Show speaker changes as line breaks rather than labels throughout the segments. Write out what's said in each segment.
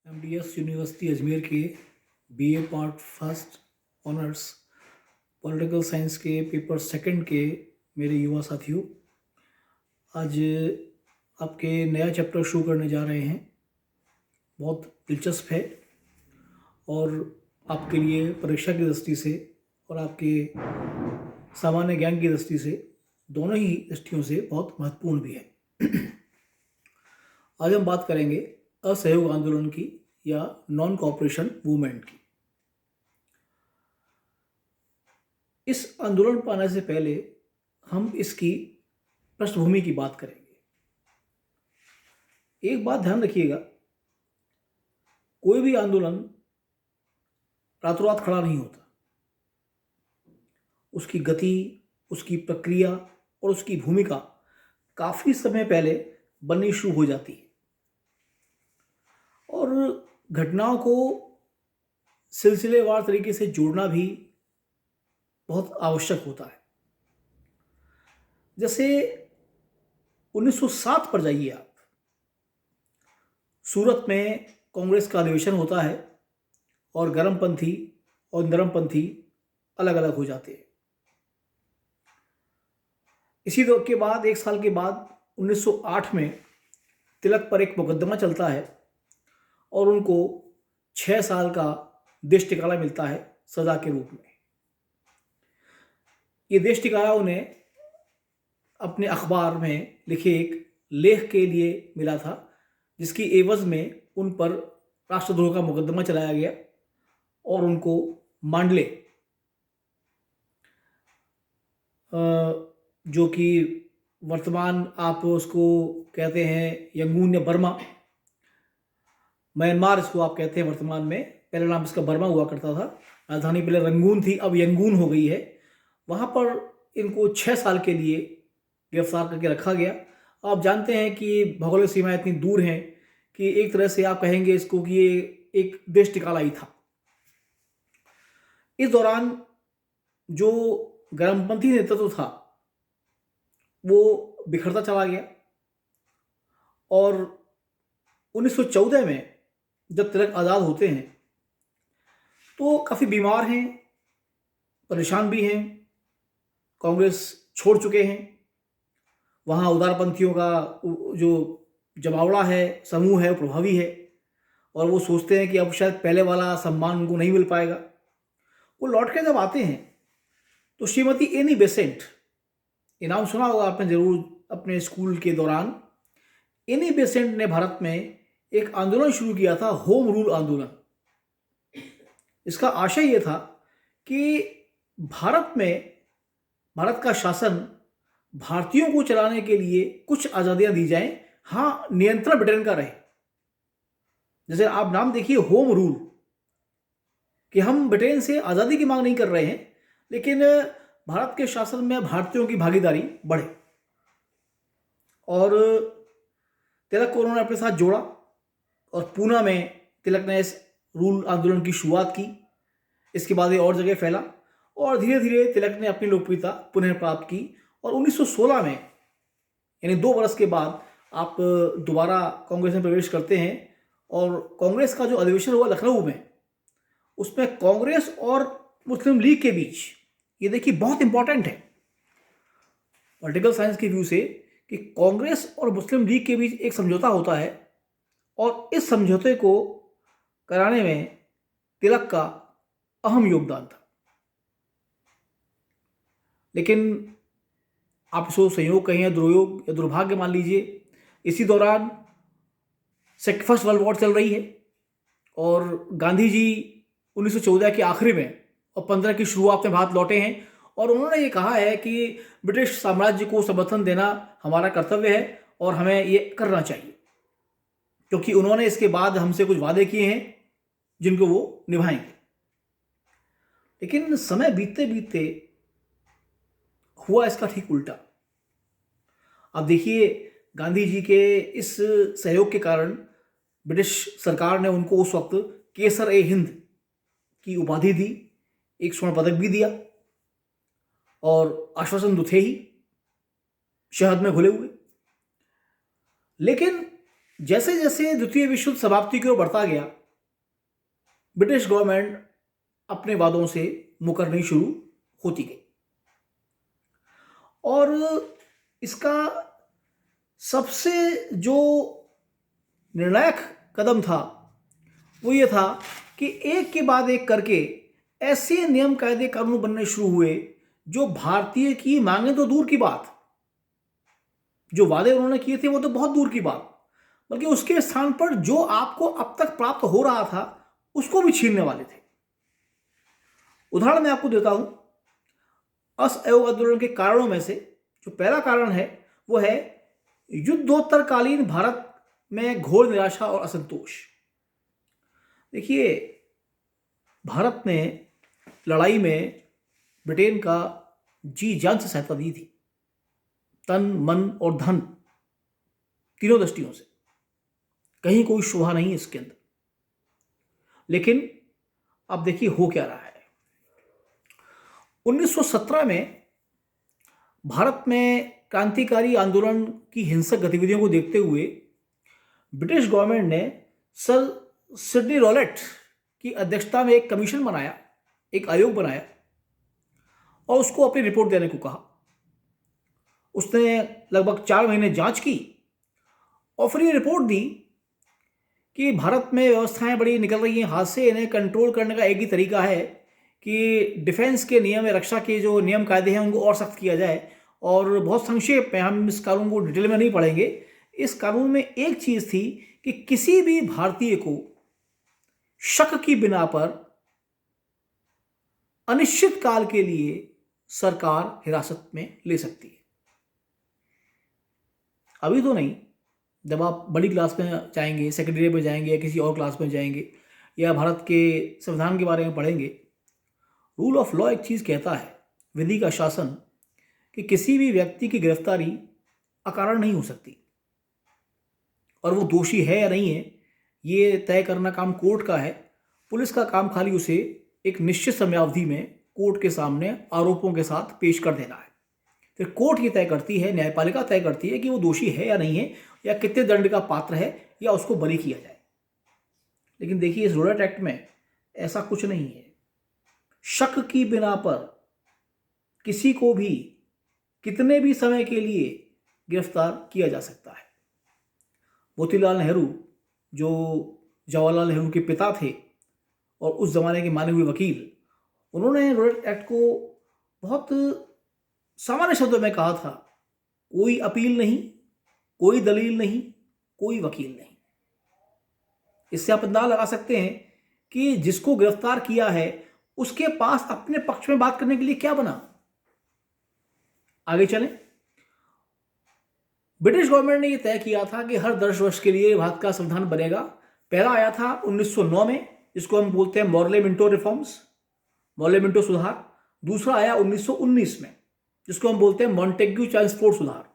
MDS university Ajmer के BA part first honours political science के paper second के मेरे युवा साथियों, आज आपके नया चैप्टर शुरू करने जा रहे हैं। बहुत दिलचस्प है और आपके लिए परीक्षा की दृष्टि से और आपके सामान्य ज्ञान की दृष्टि से, दोनों ही दृष्टियों से बहुत महत्वपूर्ण भी है। आज हम बात करेंगे असहयोग आंदोलन की या नॉन कॉपरेशन मूवमेंट की। इस आंदोलन पर आने से पहले हम इसकी पृष्ठभूमि की बात करेंगे। एक बात ध्यान रखिएगा, कोई भी आंदोलन रातों रात खड़ा नहीं होता। उसकी गति, उसकी प्रक्रिया और उसकी भूमिका काफी समय पहले बननी शुरू हो जाती है और घटनाओं को सिलसिलेवार तरीके से जोड़ना भी बहुत आवश्यक होता है। जैसे 1907 पर जाइए आप, सूरत में कांग्रेस का अधिवेशन होता है और गर्मपंथी और नरमपंथी अलग अलग हो जाते हैं। इसी दौर के बाद एक साल के बाद 1908 में तिलक पर एक मुकदमा चलता है और उनको 6 साल का देश टिकाला मिलता है सजा के रूप में। ये देश टिकाला उन्हें अपने अखबार में लिखे एक लेख के लिए मिला था, जिसकी एवज में उन पर राष्ट्रद्रोह का मुकदमा चलाया गया और उनको मांडले, जो कि वर्तमान आप उसको कहते हैं यंगून या बर्मा, म्यांमार इसको आप कहते हैं वर्तमान में। पहले नाम इसका बर्मा हुआ करता था, राजधानी पहले रंगून थी, अब यंगून हो गई है। वहाँ पर इनको 6 साल के लिए गिरफ्तार करके रखा गया। आप जानते हैं कि भौगोलिक सीमाएं इतनी दूर हैं कि एक तरह से आप कहेंगे इसको कि ये एक देश टिकाला ही था। इस दौरान जो गर्मपंथी नेतृत्व था वो बिखरता चला गया और 1914 में जब तिलक आज़ाद होते हैं तो काफ़ी बीमार हैं, परेशान भी हैं, कांग्रेस छोड़ चुके हैं। वहाँ उदारपंथियों का जो जमावड़ा है, समूह है, वो प्रभावी है और वो सोचते हैं कि अब शायद पहले वाला सम्मान उनको नहीं मिल पाएगा। वो लौट के जब आते हैं तो श्रीमती एनी बेसेंट, ये नाम सुना होगा आपने जरूर अपने स्कूल के दौरान। एनी बेसेंट ने भारत में एक आंदोलन शुरू किया था, होम रूल आंदोलन। इसका आशय ये था कि भारत का शासन भारतीयों को चलाने के लिए कुछ आज़ादियां दी जाएं, हाँ नियंत्रण ब्रिटेन का रहे। जैसे आप नाम देखिए, होम रूल, कि हम ब्रिटेन से आज़ादी की मांग नहीं कर रहे हैं, लेकिन भारत के शासन में भारतीयों की भागीदारी बढ़े। और तिलक को उन्होंने अपने साथ जोड़ा और पूना में तिलक ने इस रूल आंदोलन की शुरुआत की। इसके बाद ये और जगह फैला और धीरे धीरे तिलक ने अपनी लोकप्रियता पुनः प्राप्त की और 1916 में, यानी 2 वर्ष के बाद, आप दोबारा कांग्रेस में प्रवेश करते हैं और कांग्रेस का जो अधिवेशन हुआ लखनऊ में, उसमें कांग्रेस और मुस्लिम लीग के बीच, ये देखिए बहुत इंपॉर्टेंट है पॉलिटिकल साइंस के व्यू से, कि कांग्रेस और मुस्लिम लीग के बीच एक समझौता होता है और इस समझौते को कराने में तिलक का अहम योगदान था। लेकिन आप इसको संयोग कहें या दुर्योग या दुर्भाग्य मान लीजिए, इसी दौरान फर्स्ट वर्ल्ड वॉर चल रही है और गांधी जी 1914 के आखिरी में और 15 की शुरुआत में भारत लौटे हैं और उन्होंने ये कहा है कि ब्रिटिश साम्राज्य को समर्थन देना हमारा कर्तव्य है और हमें ये करना चाहिए, क्योंकि उन्होंने इसके बाद हमसे कुछ वादे किए हैं जिनको वो निभाएंगे। लेकिन समय बीतते बीतते हुआ इसका ठीक उल्टा। अब देखिए, गांधी जी के इस सहयोग के कारण ब्रिटिश सरकार ने उनको उस वक्त केसर ए हिंद की उपाधि दी, एक स्वर्ण पदक भी दिया और आश्वासन तो थे ही शहद में घुले हुए। लेकिन जैसे जैसे द्वितीय विश्व युद्ध समाप्ति की ओर बढ़ता गया ब्रिटिश गवर्नमेंट अपने वादों से मुकरनी शुरू होती गई। और इसका सबसे जो निर्णायक कदम था वो ये था कि एक के बाद एक करके ऐसे नियम कायदे कानून बनने शुरू हुए जो भारतीय की मांगे तो दूर की बात, जो वादे उन्होंने किए थे वो तो बहुत दूर की बात, बल्कि उसके स्थान पर जो आपको अब तक प्राप्त हो रहा था उसको भी छीनने वाले थे। उदाहरण मैं आपको देता हूं। असहयोग आंदोलन के कारणों में से जो पहला कारण है वो है युद्धोत्तरकालीन भारत में घोर निराशा और असंतोष। देखिए, भारत ने लड़ाई में ब्रिटेन का जी जान से सहायता दी थी, तन मन और धन, तीनों दृष्टियों से। कहीं कोई शुभा नहीं है इसके अंदर। लेकिन अब देखिए हो क्या रहा है। 1917 में भारत में क्रांतिकारी आंदोलन की हिंसक गतिविधियों को देखते हुए ब्रिटिश गवर्नमेंट ने सर सिडनी रॉलेट की अध्यक्षता में एक कमीशन बनाया, एक आयोग बनाया और उसको अपनी रिपोर्ट देने को कहा। उसने लगभग 4 महीने जांच की और फिर ये रिपोर्ट दी कि भारत में व्यवस्थाएं बड़ी निकल रही हैं हाथ से। इन्हें कंट्रोल करने का एक ही तरीका है कि डिफेंस के नियम या रक्षा के जो नियम कायदे हैं उनको और सख्त किया जाए। और बहुत संक्षेप में, हम इस कानून को डिटेल में नहीं पढ़ेंगे। इस कानून में एक चीज थी कि किसी भी भारतीय को शक की बिना पर अनिश्चित काल के लिए सरकार हिरासत में ले सकती है। अभी तो नहीं, जब आप बड़ी क्लास में जाएंगे, सेकेंडरी में जाएंगे या किसी और क्लास में जाएंगे या भारत के संविधान के बारे में पढ़ेंगे, रूल ऑफ लॉ एक चीज कहता है, विधि का शासन, कि किसी भी व्यक्ति की गिरफ्तारी अकारण नहीं हो सकती और वो दोषी है या नहीं है ये तय करना काम कोर्ट का है। पुलिस का काम खाली उसे एक निश्चित समयावधि में कोर्ट के सामने आरोपों के साथ पेश कर देना है। फिर कोर्ट ये तय करती है, न्यायपालिका तय करती है कि वो दोषी है या नहीं है, या कितने दंड का पात्र है, या उसको बरी किया जाए। लेकिन देखिए, इस रोलेट एक्ट में ऐसा कुछ नहीं है। शक की बिना पर किसी को भी कितने भी समय के लिए गिरफ्तार किया जा सकता है। मोतीलाल नेहरू, जो जवाहरलाल नेहरू के पिता थे और उस जमाने के माने हुए वकील, उन्होंने रोलेट एक्ट को बहुत सामान्य शब्दों में कहा था, कोई अपील नहीं, कोई दलील नहीं, कोई वकील नहीं। इससे आप अंदाजा लगा सकते हैं कि जिसको गिरफ्तार किया है उसके पास अपने पक्ष में बात करने के लिए क्या बना। आगे चलें। ब्रिटिश गवर्नमेंट ने यह तय किया था कि हर 10 वर्ष के लिए भारत का संविधान बनेगा। पहला आया था 1909 में, जिसको हम बोलते हैं Morley Minto reforms, Morley Minto सुधार। दूसरा आया 1919 में, जिसको हम बोलते हैं मॉन्टेग्यू चैम्सफोर्ड सुधार।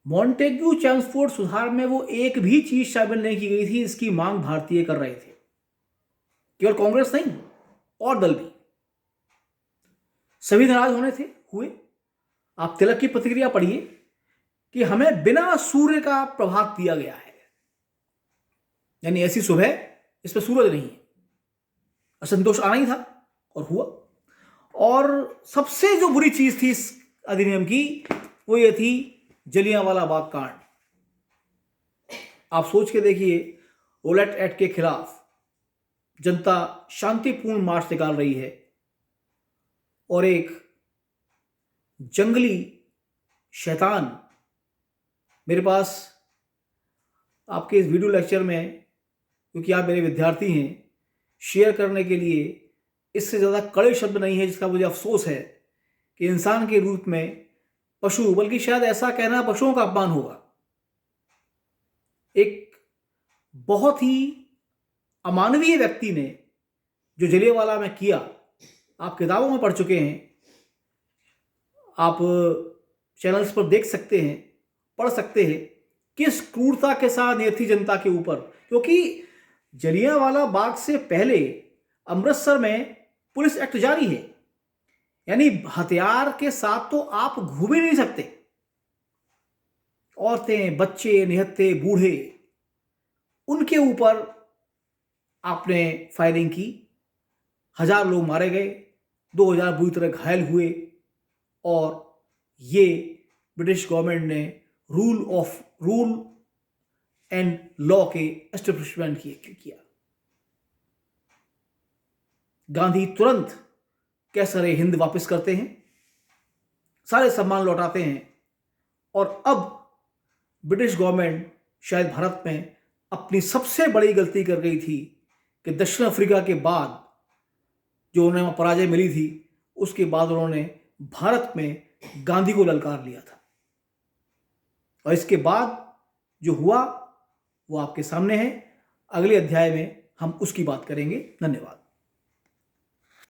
मॉन्टेग्यू चैम्सफोर्ड सुधार में वो एक भी चीज शामिल नहीं की गई थी इसकी मांग भारतीय कर रहे थे, केवल कांग्रेस नहीं और दल भी, सभी नाराज होने थे हुए। आप तिलक की प्रतिक्रिया पढ़िए कि हमें बिना सूर्य का प्रभात दिया गया है, यानी ऐसी सुबह इस पर सूरज नहीं है। असंतोष आना ही था और हुआ। और सबसे जो बुरी चीज थी इस अधिनियम की वो ये थी जलियांवाला बाग कांड। आप सोच के देखिए, रोलेट एक्ट के खिलाफ जनता शांतिपूर्ण मार्च निकाल रही है और एक जंगली शैतान मेरे पास आपके इस वीडियो लेक्चर में, क्योंकि आप मेरे विद्यार्थी हैं, शेयर करने के लिए इससे ज़्यादा कड़े शब्द नहीं है जिसका मुझे अफसोस है कि इंसान के रूप में पशु, बल्कि शायद ऐसा कहना पशुओं का अपमान होगा, एक बहुत ही अमानवीय व्यक्ति ने जो जलियांवाला में किया, आप किताबों में पढ़ चुके हैं, आप चैनल्स पर देख सकते हैं, पढ़ सकते हैं किस क्रूरता के साथ ये थी जनता के ऊपर। क्योंकि जलियांवाला बाग से पहले अमृतसर में पुलिस एक्ट जारी है, यानी हथियार के साथ तो आप घूम ही नहीं सकते। औरतें, बच्चे, निहत्थे, बूढ़े, उनके ऊपर आपने फायरिंग की, 1000 लोग मारे गए, 2000 बुरी तरह घायल हुए, और ये ब्रिटिश गवर्नमेंट ने रूल एंड लॉ के एस्टेब्लिशमेंट किया। गांधी तुरंत कैसर हिंद वापस करते हैं, सारे सम्मान लौटाते हैं, और अब ब्रिटिश गवर्नमेंट शायद भारत में अपनी सबसे बड़ी गलती कर गई थी कि दक्षिण अफ्रीका के बाद जो उन्हें पराजय मिली थी, उसके बाद उन्होंने भारत में गांधी को ललकार लिया था। और इसके बाद जो हुआ वो आपके सामने है। अगले अध्याय में हम उसकी बात करेंगे। धन्यवाद।